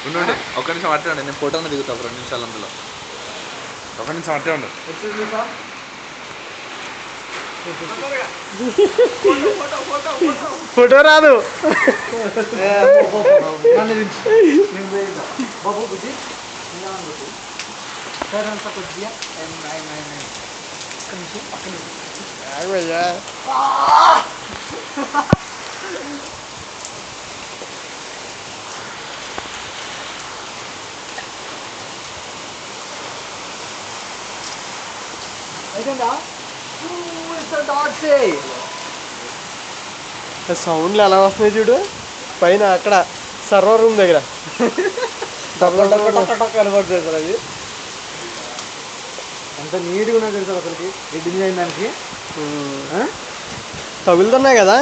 ఉండండి ఒక్క నిమిషం అట్టే ఉండండి, నేను ఫోటోని దిగుతా 2 నిమిషాలు అందులో. ఒక నిమిషం అట్టే ఉండు. ఫోటో రాదు. సౌండ్లు ఎలా వస్తున్నాయి చూడు పైన అక్కడ సర్వర్ రూమ్ దగ్గర కనబడుతుంది సార్. అది అంత నీట్గా ఉన్నది తెలుసు అసలుకి ఎడ్డింగ్ అయిన దానికి. తగులుతున్నాయి కదా,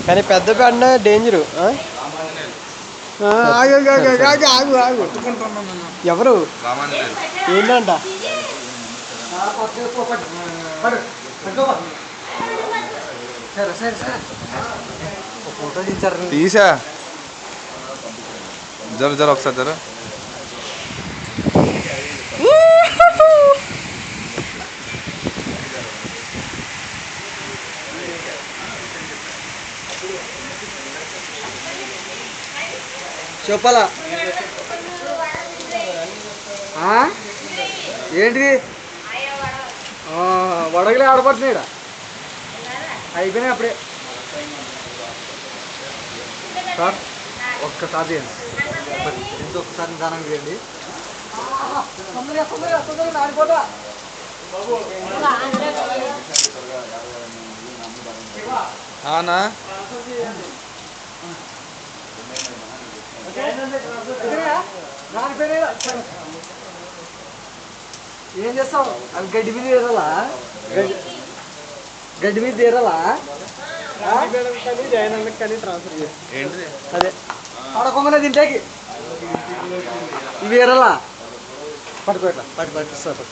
కానీ పెద్ద పెద్ద డేంజరు. ఎవరు ఏంటంట ఫోటో తీసారు. తీసా జర జర ఒకసారి జర. చెప్పాలా ఏంటిది? వడగలే ఆడపడుతున్నాయి ఇక్కడ. అయిపోయినాయి అప్పుడే సార్. ఒక్కసారి చేయండి, ఇంకొకసారి నిదానం చేయండి. అవునా ఏం చేస్తావు? అవి గడ్డి మీద తీరాలా? గడ్డి మీద తీరాలా? కానీ ట్రాన్స్ఫర్ చేసి ఏంటిది? అదే పడకొంగనే తింటేకి ఇవి ఏరలా. పట్టుకో ఇట్లా పట్టు సార్.